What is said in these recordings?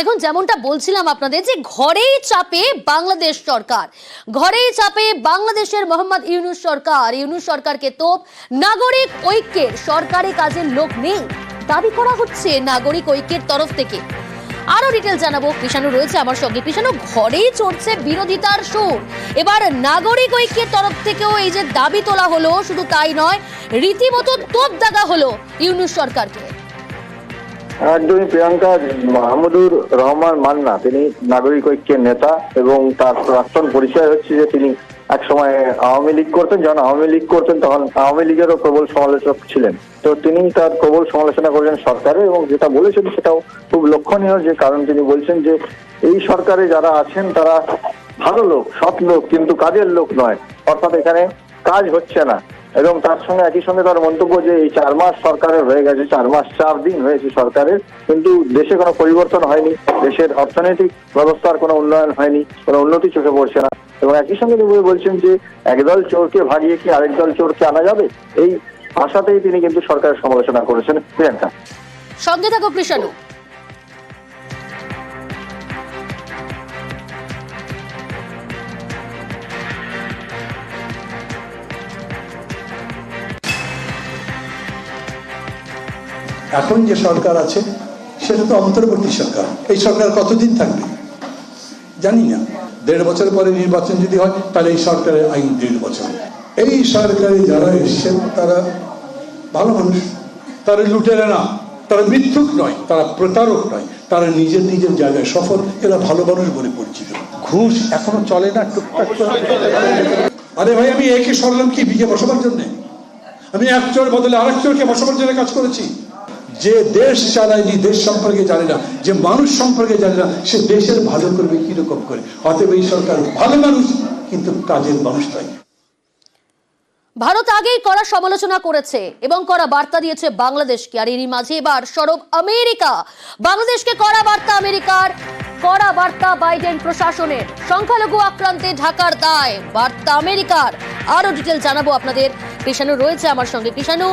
দেখুন, যেমনটা বলছিলাম আপনাদের যে ঘরেই চাপে বাংলাদেশ সরকার, ঘরেই চাপে বাংলাদেশের মোহাম্মদ ইউনূস সরকার। ইউনূস সরকারকে তোপ, নাগরিক ঐক্যের সরকারি কাজের লোক নেই দাবি করা হচ্ছে নাগরিক ঐক্যের তরফ থেকে। আরো ডিটেল জানাবো, কৃষাণু রয়েছে আমার সঙ্গে। কৃষাণু, ঘরেই চড়ছে বিরোধিতার সুর, এবার নাগরিক ঐক্যের তরফ থেকেও এই যে দাবি তোলা হলো, শুধু তাই নয়, রীতিমতো তোপ দাগা হলো ইউনূস সরকারকে। একদমই প্রিয়াঙ্কা, মাহমুদুর রহমান মান্না তিনি নাগরিক ঐক্যের নেতা এবং তার প্রাক্তন পরিচয় হচ্ছে যে তিনি এক সময় আওয়ামী লীগ করতেন। যখন আওয়ামী লীগ করতেন তখন আওয়ামী লীগেরও প্রবল সমালোচক ছিলেন। তো তিনি তার প্রবল সমালোচনা করেছেন সরকারের, এবং যেটা বলেছেন সেটাও খুব লক্ষণীয়, যে কারণ তিনি বলছেন যে এই সরকারে যারা আছেন তারা ভালো লোক, সৎ লোক, কিন্তু কাজের লোক নয়, অর্থাৎ এখানে কাজ হচ্ছে না। এবং তার সঙ্গে একই সঙ্গে তার মন্তব্য যে এই 4 মাস সরকারের হয়ে গেছে, 4 মাস 4 দিন হয়েছে সরকারের, কিন্তু দেশে কোনো পরিবর্তন হয়নি, দেশের অর্থনৈতিক ব্যবস্থার কোনো উন্নয়ন হয়নি, কোনো উন্নতি চোখে পড়ছে না। এবং একই সঙ্গে তিনি বলছেন যে একদল চোরকে ভাগিয়ে কি আরেক দল চোরকে আনা যাবে, এই আশাতেই তিনি কিন্তু সরকারের সমালোচনা করেছেন। প্রিয়াঙ্কা, সঙ্গে থাকো কৃষাণু। এখন যে সরকার আছে সেটা তো অন্তর্বর্তী সরকার। এই সরকার কতদিন থাকবে জানি না। 1.5 বছর পরে নির্বাচন যদি হয় তাহলে এই সরকারের আইন 1.5 বছর। এই সরকারে যারা এসছেন তারা ভালো মানুষ, তারা লুটেরা না, তারা মিথ্যুক নয়, তারা প্রতারক নয়, তারা নিজের নিজের জায়গায় সফল, এরা ভালো মানুষ বলে পরিচিত। ঘুষ এখনো চলে না, টুকটাক। আরে ভাই, আমি একে সরলাম কি বিজে বসাবার জন্যে? আমি এক চোর বদলে আরেক চোরকে বসাবার জন্য কাজ করেছি। যে দেশ চালায়নি, দেশ সম্পর্কে জানে না, যে মানুষ সম্পর্কে জানে না, সে দেশের ভালো করবে কিরকম করে? অতএব এই সরকার ভালো মানুষ কিন্তু কাজের মানুষ নয়। ভারত আগেই কড়া সমালোচনা করেছে এবং কড়া বার্তা দিয়েছে বাংলাদেশকে, আর এরই মাঝে এবার সরব আমেরিকা। বাংলাদেশকে কড়া বার্তা আমেরিকার, কড়া বার্তা বাইডেন প্রশাসনের। সংখ্যালঘু আক্রান্তে ঢাকার দায়, বার্তা আমেরিকার। আরো ডিটেল জানাবো আপনাদের। কৃষাণু রয়েছে আমার সঙ্গে। কৃষাণু,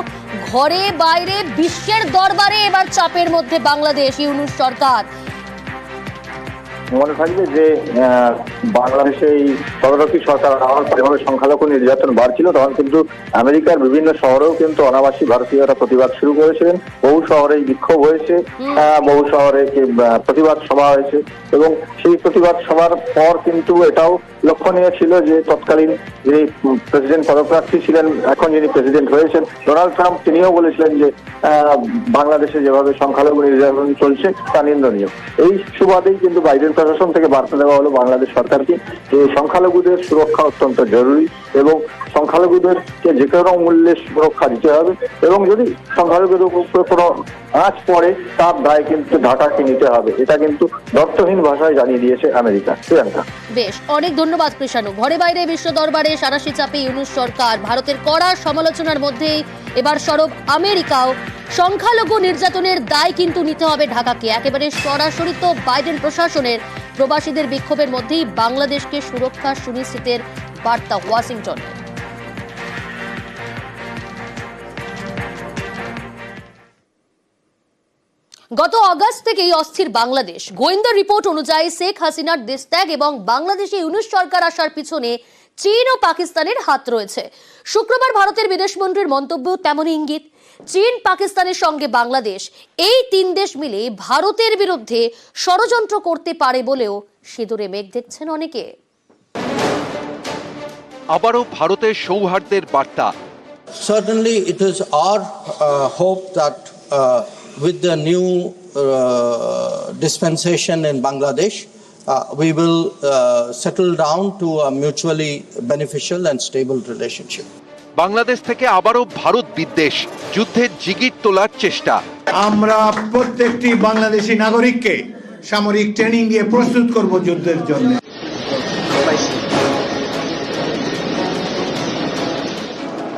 ঘরে বাইরে বিশ্বের দরবারে এবার চাপের মধ্যে বাংলাদেশ, ইউনূস সরকার। মনে থাকবে যে বাংলাদেশে এই তদারকি সরকার হওয়ার পরে যেভাবে সংখ্যালঘু নির্যাতন বাড়ছিল, তখন কিন্তু আমেরিকার বিভিন্ন শহরেও কিন্তু অনাবাসী ভারতীয়রা প্রতিবাদ শুরু করেছিলেন। বহু শহরে বিক্ষোভ হয়েছে, বহু শহরে প্রতিবাদ সভা হয়েছে, এবং সেই প্রতিবাদ সভার পর কিন্তু এটাও লক্ষণীয় ছিল যে তৎকালীন যিনি প্রেসিডেন্ট পদপ্রার্থী ছিলেন, এখন যিনি প্রেসিডেন্ট হয়েছেন ডোনাল্ড ট্রাম্প, তিনিও বলেছিলেন যে বাংলাদেশে যেভাবে সংখ্যালঘু নির্যাতন চলছে তা নিন্দনীয়। এই সুবাদেই কিন্তু বাইডেন প্রশাসন থেকে বার্তা দেওয়া হলো বাংলাদেশ সরকারকে যে সংখ্যালঘুদের সুরক্ষা অত্যন্ত জরুরি, এবং সংখ্যালঘুদেরকে যে কোনো মূল্যে সুরক্ষা দিতে হবে, এবং যদি সংখ্যালঘুদের উপর কোনো আঁচ পড়ে তার দায় কিন্তু ঢাকাকে নিতে হবে। এটা কিন্তু অর্থহীন ভাষায় জানিয়ে দিয়েছে আমেরিকা। প্রিয়াঙ্কা, বেশ, অনেক ধন্যবাদ কৃষাণু। ঘরে বাইরে বিশ্ব দরবারে সারাশি চাপে ইউনূস সরকার, ভারতের কড়া সমালোচনার মধ্যেই এবার সরব আমেরিকাও। সংখ্যালঘু নির্যাতনের দায় কিন্তু নিতে হবে ঢাকাকে। একেবারে সরাসরি তো বাইডেন প্রশাসনের। প্রবাসীদের বিক্ষোভের মধ্যেই বাংলাদেশকে সুরক্ষা সুনিশ্চিতের বার্তা ওয়াশিংটন। গত আগস্ট থেকেই অস্থির বাংলাদেশ। গোয়েন্দা রিপোর্ট অনুযায়ী শেখ হাসিনার দেশত্যাগ এবং বাংলাদেশে ইউনূস সরকার আসার পিছনে চীন ও পাকিস্তানের হাত রয়েছে। শুক্রবার ভারতের বিদেশমন্ত্রীর মন্তব্য তেমনই ইঙ্গিত। চীন, পাকিস্তানের সঙ্গে বাংলাদেশ, এই 3 দেশ মিলে ভারতের বিরুদ্ধে ষড়যন্ত্র করতে পারে বলেও সিঁদুরে মেঘ দেখছেন অনেকে। আবারও ভারতের সৌহার্দ্যের বার্তা। Certainly it is our hope that with the new dispensation in Bangladesh, we will settle down to a mutually beneficial and stable relationship. Bangladesh থেকে আবারও ভারত বিদ্বেষ, যুদ্ধের জিগির তোলার চেষ্টা। আমরা প্রত্যেকটি বাংলাদেশি নাগরিককে সামরিক ট্রেনিং দিয়ে প্রস্তুত করব যুদ্ধের জন্য।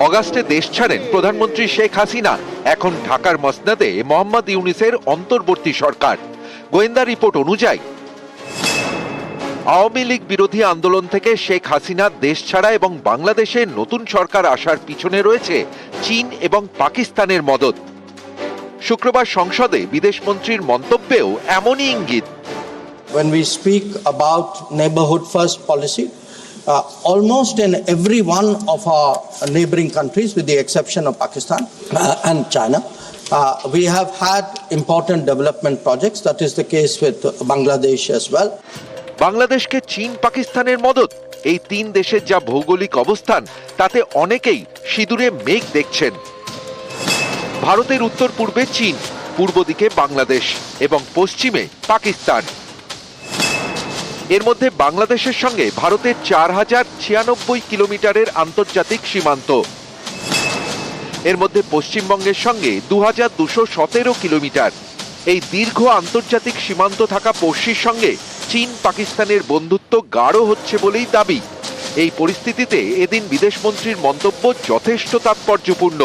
অগাস্টে দেশ ছাড়েন প্রধানমন্ত্রী শেখ হাসিনা। এখন ঢাকার মসনদে মোহাম্মদ ইউনূসের অন্তর্বর্তী সরকার। গোয়েন্দা রিপোর্ট অনুযায়ী আওয়ামী লীগ বিরোধী আন্দোলন থেকে শেখ হাসিনা দেশ ছাড়া এবং বাংলাদেশে নতুন সরকার আসার পিছনে রয়েছে চীন এবং পাকিস্তানের মদদ। শুক্রবার সংসদে বিদেশমন্ত্রীর মন্তব্যেও এমনই ইঙ্গিত। When we speak about neighborhood first policy, almost in every one of our neighboring countries, with the exception of Pakistan and China, we have had important development projects. That is the case with Bangladesh as well. বাংলাদেশকে চীন পাকিস্তানের মদত, এই তিন দেশের যা ভৌগোলিক অবস্থান তাতে অনেকেই সিঁদুরে মেঘ দেখছেন। ভারতের উত্তর পূর্বে চীন, পূর্ব দিকে বাংলাদেশ এবং পশ্চিমে পাকিস্তান। এর মধ্যে বাংলাদেশের সঙ্গে ভারতের 4096 কিলোমিটারের আন্তর্জাতিক সীমান্ত। এর মধ্যে পশ্চিমবঙ্গের সঙ্গে 2217 কিলোমিটার। এই দীর্ঘ আন্তর্জাতিক সীমান্ত থাকা পড়শির সঙ্গে চীন পাকিস্তানের বন্ধুত্ব গাঢ় হচ্ছে বলেই দাবি। এই পরিস্থিতিতে এদিন বিদেশমন্ত্রীর মন্তব্য যথেষ্ট তাৎপর্যপূর্ণ।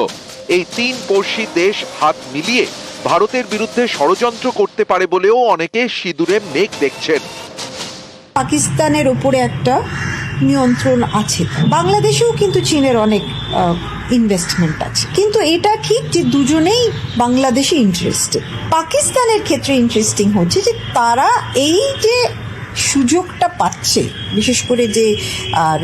এই তিন পড়শি দেশ হাত মিলিয়ে ভারতের বিরুদ্ধে ষড়যন্ত্র করতে পারে বলেও অনেকে সিঁদুরে মেঘ দেখছেন। পাকিস্তানের উপরে একটা নিয়ন্ত্রণ আছে, বাংলাদেশেও কিন্তু চীনের অনেক ইনভেস্টমেন্ট আছে, কিন্তু এটা ঠিক যে দুজনেই বাংলাদেশে ইন্টারেস্টেড। পাকিস্তানের ক্ষেত্রে ইন্টারেস্টিং হচ্ছে যে তারা এই যে সুযোগটা পাচ্ছে, বিশেষ করে যে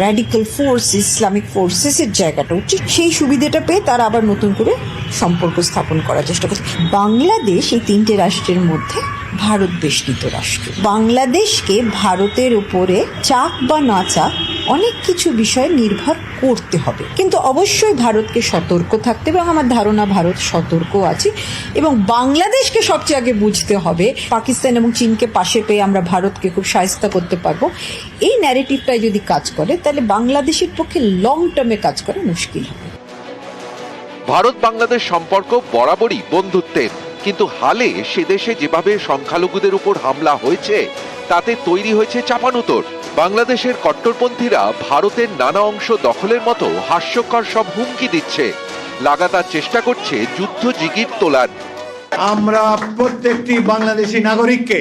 র্যাডিক্যাল ফোর্স, ইসলামিক ফোর্সেসের জায়গাটা উঠছে, সেই সুবিধাটা পেয়ে তারা আবার নতুন করে সম্পর্ক স্থাপন করার চেষ্টা করছে। বাংলাদেশ এই তিনটে রাষ্ট্রের মধ্যে ভারত বেষ্টিত রাষ্ট্র। বাংলাদেশকে ভারতের উপরে চাক বা না চাক অনেক কিছু বিষয়ে নির্ভর করতে হবে, কিন্তু অবশ্যই ভারতকে সতর্ক থাকতে হবে, এবং আমার ধারণা ভারত সতর্ক আছে। এবং বাংলাদেশকে সবচেয়ে আগে বুঝতে হবে পাকিস্তান এবং চীনকে পাশে পেয়ে আমরা ভারতকে খুব শায়েস্তা করতে পারবো। এই ন্যারেটিভটাই যদি কাজ করে তাহলে বাংলাদেশের পক্ষে লং টার্মে কাজ করা মুশকিল হবে। ভারত বাংলাদেশ সম্পর্ক বরাবরই বন্ধুত্বের, কিন্তু হালে সে দেশে যেভাবে সংখ্যালঘুদের উপর হামলা হয়েছে তাতে তৈরি হয়েছে চাপানুতর। বাংলাদেশের কট্টরপন্থীরা ভারতের নানা অংশ দখলের মতো হাস্যকর সব হুমকি দিচ্ছে, লাগাতার চেষ্টা করছে যুদ্ধ জিগির তোলার। আমরা প্রত্যেকটি বাংলাদেশি নাগরিককে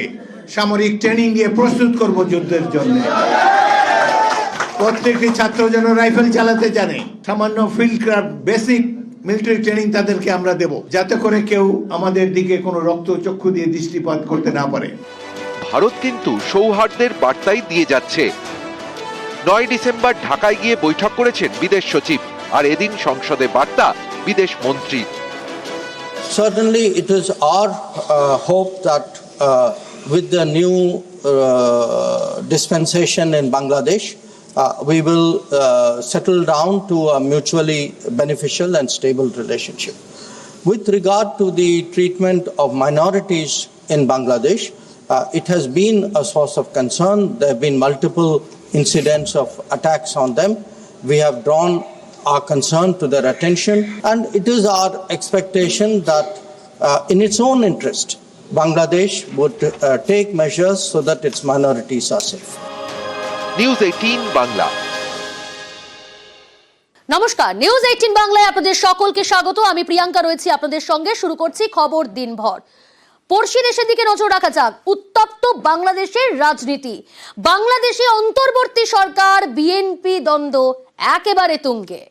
সামরিক ট্রেনিং দিয়ে প্রস্তুত করব যুদ্ধের জন্য। প্রত্যেকটি ছাত্র যেন রাইফেল চালাতে জানে, সামান্য field craft basic military training তাদেরকে আমরা দেব, যাতে করে কেউ আমাদের দিকে কোনো রক্তচক্ষু দিয়ে দৃষ্টিপাত করতে না পারে। ভারত কিন্তু সৌহার্দ্যের বার্তাই দিয়ে যাচ্ছে। 9 ডিসেম্বর ঢাকায় গিয়ে বৈঠক করেছেন বিদেশ সচিব, আর এদিন সংসদে বার্তা বিদেশ মন্ত্রী। Certainly, it is our hope that with the new dispensation in Bangladesh, we will settle down to a mutually beneficial and stable relationship. With regard to the treatment of minorities in Bangladesh, it has been a source of concern. There have been multiple incidents of attacks on them. We have drawn our concern to their attention, and it is our expectation that in its own interest, Bangladesh would take measures so that its minorities are safe. News 18 Bangla. নমস্কার, news 18 বাংলায় আপনাদের সকলকে স্বাগত। আমি প্রিয়াঙ্কা রয়েছি আপনাদের সঙ্গে। শুরু করছি খবর দিনভর। পড়শি দেশের দিকে নজর রাখা যাক। উত্তপ্ত বাংলাদেশের রাজনীতি, বাংলাদেশে অন্তর্বর্তী সরকার বিএনপি দ্বন্দ্ব একেবারে তুঙ্গে।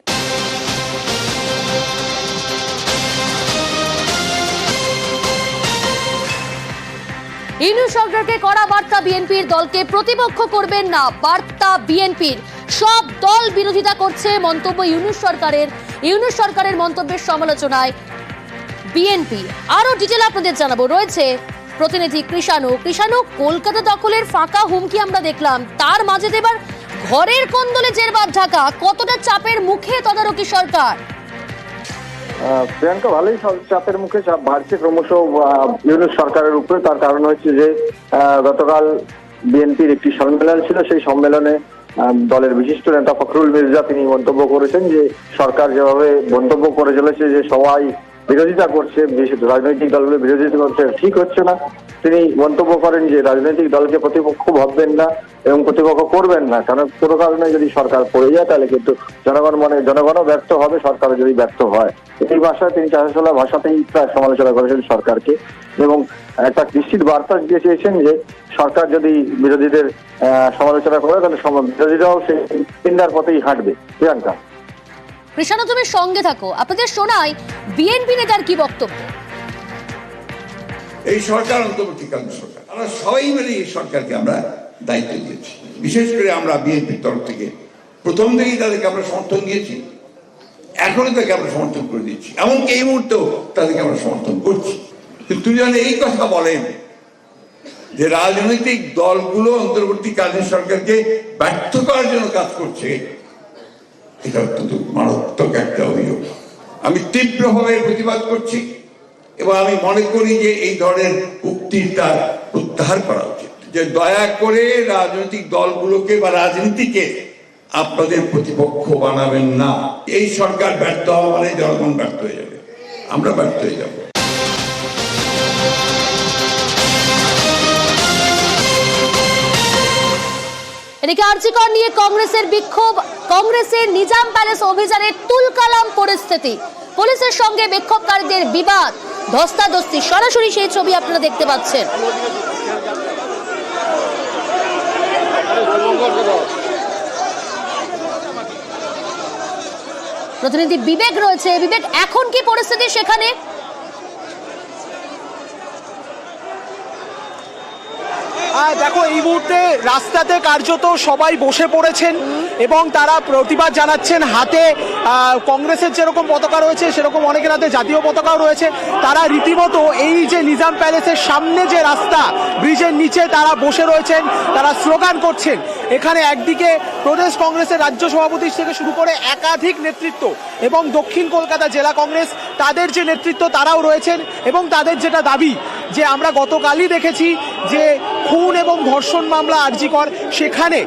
ইউনূস সরকারকে কড়া বার্তা বিএনপির, দলকে প্রতিপক্ষ করবেন না বার্তা বিএনপির। সব দল বিরোধিতা করছে মন্তব্য ইউনূস সরকারের। ইউনূস সরকারের মন্তব্যের সমালোচনায় বিএনপি। আরো ডিটেল আপনাদের জানাবো, রয়েছে প্রতিনিধি কৃষাণু। কৃষাণু, কলকাতা দখলের ফাঁকা হুমকি আমরা দেখলাম, তার মাঝে এবার ঘরের কোন্দলে জেরবার ঢাকা, কতটা চাপের মুখে তদারকি সরকার? প্রিয়াঙ্কা, ভালোই চাপের মুখে, চাপ বাড়ছে ক্রমশ ইউনূস সরকারের উপরে। তার কারণ হচ্ছে যে গতকাল বিএনপির একটি সম্মেলন ছিল, সেই সম্মেলনে দলের বিশিষ্ট নেতা ফখরুল মির্জা তিনি মন্তব্য করেছেন যে সরকার যেভাবে মন্তব্য করে চলেছে যে সবাই বিরোধিতা করছে, রাজনৈতিক দলগুলো বিরোধিতা করছে, ঠিক হচ্ছে না। তিনি মন্তব্য করেন যে রাজনৈতিক দলকে প্রতিপক্ষ ভাববেন না এবং প্রতিপক্ষ করবেন না, কারণ কোনো কারণে যদি সরকার পড়ে যায় তাহলে কিন্তু জনগণও ব্যর্থ হবে, সরকার যদি ব্যর্থ হয়। এই ভাষায় তিনি চাষাচলা ভাষাতেই প্রায় সমালোচনা করেছেন সরকারকে, এবং একটা নিশ্চিত বার্তা দিয়ে চেয়েছেন যে সরকার যদি বিরোধীদের সমালোচনা করে তাহলে বিরোধীরাও সেই চিন্তার পথেই হাঁটবে। প্রিয়াঙ্কা, কৃষাণু, তুমি সঙ্গে থাকো, আপনাদের শোনাই বিএনপি নেতার কি বক্তব্য। এই সরকার অন্তর্বর্তীকালীন সরকার আমরা সবাই মিলে এই সরকারকে আমরা দায়িত্ব দিয়েছি। বিশেষ করে আমরা বিএনপির তরফ থেকে প্রথম থেকেই তাদেরকে আমরা সমর্থন দিয়েছি, এখনো তাকে আমরা সমর্থন করে দিচ্ছি, এমনকি এই মুহূর্তেও তাদেরকে আমরা সমর্থন করছি। কিন্তু যেন এই কথা বলেন যে রাজনৈতিক দলগুলো অন্তর্বর্তীকালীন সরকারকে ব্যর্থ করার জন্য কাজ করছে, এটা অত্যন্ত মারাত্মক একটা অভিযোগ। আমি তীব্রভাবে প্রতিবাদ করছি এবং আমি মনে করি যে এই ধরনের উক্তিটা প্রত্যাহার করা উচিত, যে দয়া করে রাজনৈতিক দলগুলোকে বা রাজনীতিকে আপনাদের প্রতিপক্ষ বানাবেন না। এই সরকার ব্যর্থ হওয়া মানে জনগণ ব্যর্থ হয়ে যাবে, আমরা ব্যর্থ হয়ে যাব। এদিকে আরজিকর নিয়ে কংগ্রেসের বিক্ষোভ, কংগ্রেসের নিজাম প্যালেস অভিযানের তুলকালাম পরিস্থিতি, পুলিশের সঙ্গে বিক্ষোভকারীদের বিবাদ, ধস্তাধস্তি, সরাসরি সেই ছবি আপনারা দেখতে পাচ্ছেন। প্রতিনিধি বিবেক রয়েছে। বিবেক, এখন কি পরিস্থিতি সেখানে? দেখো, এই মুহূর্তে রাস্তাতে কার্যত সবাই বসে পড়েছেন এবং তারা প্রতিবাদ জানাচ্ছেন। হাতে কংগ্রেসের যেরকম পতাকা রয়েছে সেরকম অনেকের হাতে জাতীয় পতাকাও রয়েছে। তারা রীতিমতো এই যে নিজাম প্যালেসের সামনে যে রাস্তা, ব্রিজের নিচে তারা বসে রয়েছেন, তারা স্লোগান করছেন। এখানে একদিকে প্রদেশ কংগ্রেসের রাজ্য সভাপতি থেকে শুরু করে একাধিক নেতৃত্ব এবং দক্ষিণ কলকাতা জেলা কংগ্রেস তাদের যে নেতৃত্ব তারাও রয়েছেন এবং তাদের যেটা দাবি যে আমরা গতকালই দেখেছি যে খুন এবং ধর্ষণ মামলা আরজিকর, সেখানে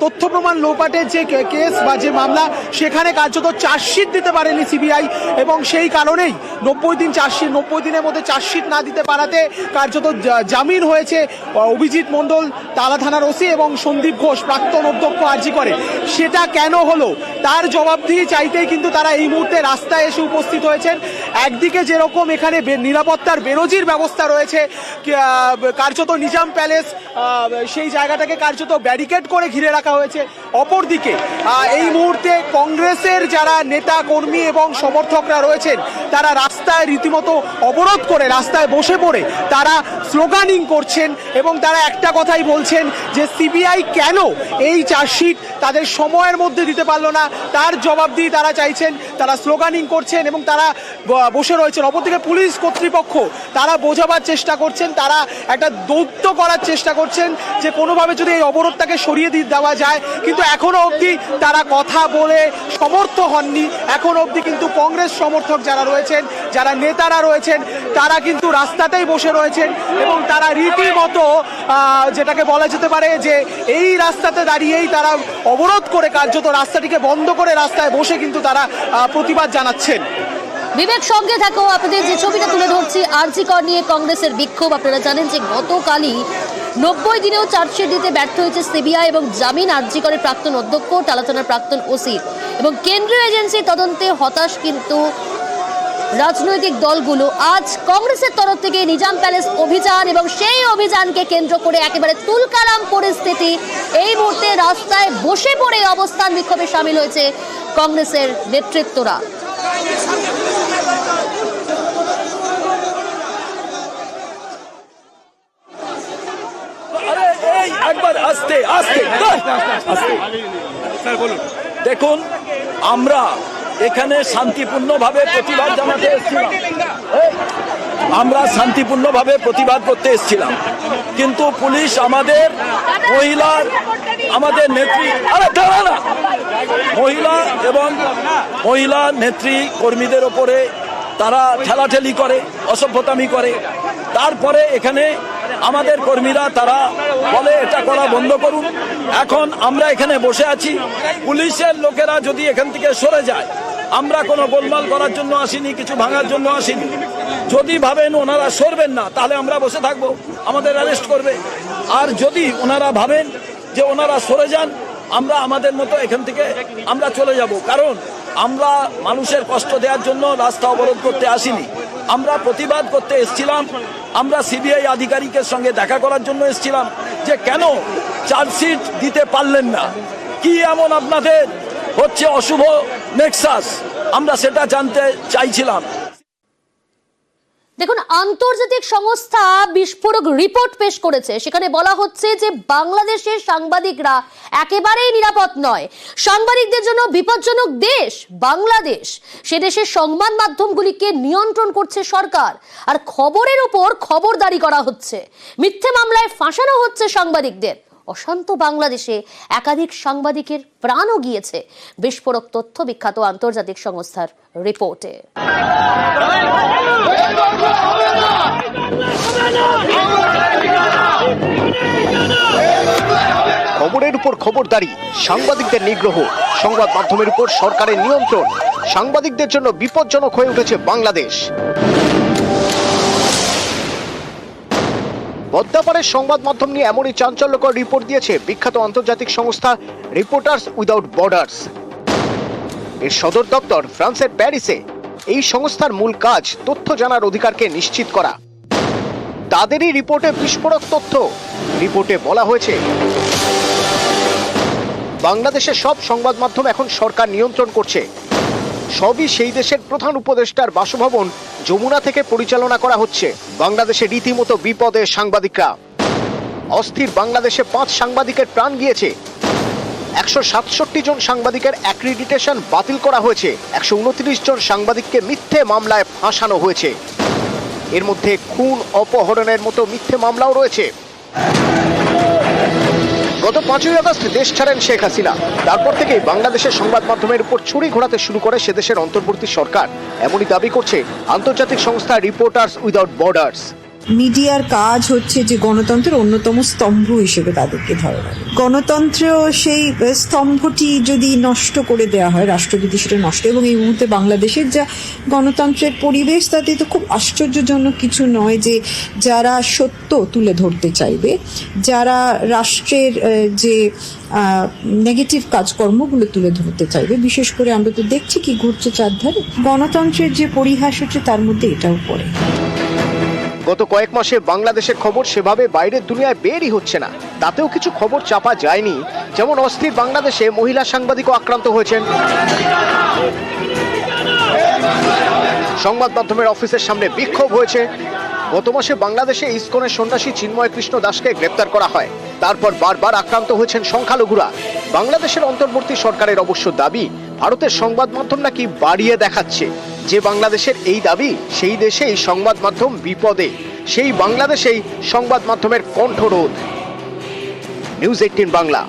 তথ্য প্রমাণ লোপাটের যে কেস বা যে মামলা, সেখানে কার্যত চার্জশিট দিতে পারেনি সিবিআই এবং সেই কারণেই 90 দিনের মধ্যে চার্জশিট না দিতে পারাতে কার্যত জামিন হয়েছে অভিজিৎ মণ্ডল, তালা থানার ওসি, এবং সন্দীপ ঘোষ, প্রাক্তন অধ্যক্ষ আরজিকরে। সেটা কেন হলো তার জবাবদিহি চাইতেই কিন্তু তারা এই মুহূর্তে রাস্তায় এসে উপস্থিত হয়েছেন। একদিকে যেরকম এখানে নিরাপত্তার বেরোজির ব্যবস্থা রয়েছে, কার্যত নিজাম প্যালেস সেই জায়গাটাকে কার্যত ব্যারিকেড করে ঘিরে রাখা হয়েছে, অপরদিকে এই মুহূর্তে কংগ্রেসের যারা নেতা কর্মী এবং সমর্থকরা রয়েছেন তারা রাস্তায় রীতিমতো অবরোধ করে রাস্তায় বসে পড়ে তারা স্লোগানিং করছেন এবং তারা একটা কথাই বলছেন যে সিবিআই কেন এই চার্জশিট তাদের সময়ের মধ্যে দিতে পারলো না, তার জবাব দিয়ে তারা চাইছেন। তারা স্লোগানিং করছেন এবং তারা বসে রয়েছেন। অপরদিকে পুলিশ কর্তৃপক্ষ তারা বোঝাবার চেষ্টা করছেন, তারা একটা দৌত্য করার চেষ্টা করছেন যে কোনোভাবে যদি এই অবরোধটাকে সরিয়ে দেওয়া যায়, কিন্তু এখনো অবধি তারা কথা বলে সমর্থ হননি। এখনো অবধি কিন্তু কংগ্রেস সমর্থক যারা রয়েছেন, যারা নেতারা রয়েছেন, তারা কিন্তু রাস্তাতেই বসে রয়েছেন এবং তারা রীতিমতো যেটাকে বলা যেতে পারে যে এই রাস্তাতে দাঁড়িয়েই তারা অবরোধ করে কার্যত রাস্তাটিকে বন্ধ করে রাস্তায় বসে কিন্তু তারা প্রতিবাদ জানাচ্ছেন। বিবেক, সঙ্গে থাকো, আপনাদের যে ছবিটা তুলে ধরছি আরজিকর নিয়ে কংগ্রেসের বিক্ষোভ। আপনারা জানেন যে গতকালই 90 দিনেও চার্জশিট দিতে ব্যর্থ হয়েছে সিবিআই এবং জামিন আরজিকরের প্রাক্তন অধ্যক্ষ, টালা থানার প্রাক্তন ওসি এবং কেন্দ্রীয় এজেন্সির তদন্তে হতাশ কিন্তু রাজনৈতিক দলগুলো। আজ কংগ্রেসের তরফ থেকে নিজাম প্যালেস অভিযান এবং সেই অভিযানকে কেন্দ্র করে একেবারে তুলকালাম পরিস্থিতি। এই মুহূর্তে রাস্তায় বসে পড়ে অবস্থান বিক্ষোভে সামিল হয়েছে কংগ্রেসের নেতৃত্বরা। দেখুন, আমরা এখানে শান্তিপূর্ণভাবে প্রতিবাদ জানাতে এসেছিলাম, প্রতিবাদ করতে এসেছিলাম, কিন্তু পুলিশ আমাদের নেত্রী মহিলা নেত্রী কর্মীদের ওপরে তারা ঠেলাঠেলি করে, অসভ্যতামি করে। তারপরে এখানে আমাদের কর্মীরা তারা বলে এটা করা বন্ধ করুন। এখন আমরা এখানে বসে আছি, পুলিশের লোকেরা যদি এখান থেকে সরে যায়, আমরা কোনো গোলমাল করার জন্য আসিনি, কিছু ভাঙার জন্য আসিনি। যদি ভাবেন ওনারা সরবেন না, তাহলে আমরা বসে থাকবো, আমাদের অ্যারেস্ট করবে। আর যদি ওনারা ভাবেন যে ওনারা সরে যান, আমরা আমাদের মতো এখান থেকে আমরা চলে যাব। কারণ আমরা মানুষের কষ্ট দেওয়ার জন্য রাস্তা অবরোধ করতে আসিনি, আমরা প্রতিবাদ করতে এসেছিলাম। আমরা সিবিআই আধিকারিকের সঙ্গে দেখা করার জন্য এসেছিলাম যে কেন চার্জশিট দিতে পারলেন না, কি এমন আপনাদের হচ্ছে অশুভ নেক্সাস, আমরা সেটা জানতে চাইছিলাম। দেখুন, আন্তর্জাতিক সংস্থা বিস্ফোরক রিপোর্ট পেশ করেছে। সেখানে বলা হচ্ছে যে বাংলাদেশের সাংবাদিকরা একেবারেই নিরাপদ নয়। সাংবাদিকদের জন্য বিপজ্জনক দেশ বাংলাদেশ। সে দেশের সংবাদ মাধ্যমগুলিকে নিয়ন্ত্রণ করছে সরকার, আর খবরের উপর খবরদারি করা হচ্ছে। মিথ্যে মামলায় ফাঁসানো হচ্ছে সাংবাদিকদের। অশান্ত বাংলাদেশে একাধিক সাংবাদিকের প্রাণও গিয়েছে। বিস্ফোরক তথ্য বিখ্যাত আন্তর্জাতিক সংস্থার রিপোর্টে। খবরের উপর খবরদারি, সাংবাদিকদের নিগ্রহ, সংবাদ মাধ্যমের উপর সরকারের নিয়ন্ত্রণ, সাংবাদিকদের জন্য বিপজ্জনক হয়ে উঠেছে বাংলাদেশ। বদ্দাপাড়ের সংবাদ মাধ্যম নিয়ে এমনই চাঞ্চল্যকর রিপোর্ট দিয়েছে বিখ্যাত আন্তর্জাতিক সংস্থা রিপোর্টার্স উইদাউট বর্ডার্স। এর সদর দপ্তর ফ্রান্সের প্যারিসে। এই সংস্থার মূল কাজ তথ্য জানার অধিকারকে নিশ্চিত করা। তাদেরই রিপোর্টে বিস্ফোরক তথ্য। রিপোর্টে বলা হয়েছে বাংলাদেশের সব সংবাদ মাধ্যম এখন সরকার নিয়ন্ত্রণ করছে। সবই সেই দেশের প্রধান উপদেষ্টার বাসভবন যমুনা থেকে পরিচালনা করা হচ্ছে। বাংলাদেশে রীতিমতো বিপদে সাংবাদিকরা। অস্থির বাংলাদেশে 5 সাংবাদিকের প্রাণ গিয়েছে। 167 জন সাংবাদিকের অ্যাক্রিডিটেশন বাতিল করা হয়েছে। 129 জন সাংবাদিককে মিথ্যে মামলায় ফাঁসানো হয়েছে। এর মধ্যে খুন, অপহরণের মতো মিথ্যে মামলাও রয়েছে। গত 5ই আগস্ট দেশ ছাড়েন শেখ হাসিনা। তারপর থেকেই বাংলাদেশের সংবাদ মাধ্যমের উপর ছুরি ঘোরাতে শুরু করে সেদেশের অন্তর্বর্তী সরকার। এমনই দাবি করছে আন্তর্জাতিক সংস্থা রিপোর্টার্স উইদাউট বর্ডার্স। মিডিয়ার কাজ হচ্ছে যে গণতন্ত্রের অন্যতম স্তম্ভ হিসেবে তাদেরকে ধরে রাখা। গণতন্ত্র সেই স্তম্ভটি যদি নষ্ট করে দেওয়া হয়, রাষ্ট্র যদি সেটা নষ্ট, এবং এই মুহূর্তে বাংলাদেশের যা গণতন্ত্রের পরিবেশ, তাতে তো খুব আশ্চর্যজনক কিছু নয় যে যারা সত্য তুলে ধরতে চাইবে, যারা রাষ্ট্রের যে নেগেটিভ কাজকর্মগুলো তুলে ধরতে চাইবে, বিশেষ করে আমরা তো দেখছি কি ঘটছে চারধারে, গণতন্ত্রের যে পরিহাস হচ্ছে তার মধ্যে এটাও পড়ে। গত কয়েক মাসে বাংলাদেশের খবর সেভাবে বাইরের দুনিয়ায় বেরই হচ্ছে না। তাতেও কিছু খবর চাপা যায়নি। যেমন অস্থির বাংলাদেশে মহিলা সাংবাদিকও আক্রান্ত হয়েছেন। সংবাদ মাধ্যমের অফিসের সামনে বিক্ষোভ হয়েছে। গত মাসে বাংলাদেশে ইসকনের সন্ন্যাসী চিন্ময় কৃষ্ণ দাসকে গ্রেপ্তার করা হয়। তারপর বারবার আক্রান্ত হয়েছেন সংখ্যালঘুরা। বাংলাদেশের অন্তর্বর্তী সরকারের অবশ্য দাবি ভারতের সংবাদ মাধ্যম নাকি বাড়িয়ে দেখাচ্ছে। যে বাংলাদেশের এই দাবি, সেই দেশেই সংবাদ মাধ্যম বিপদে। সেই বাংলাদেশেই সংবাদ মাধ্যমের কণ্ঠরোধ। নিউজ 18 বাংলা।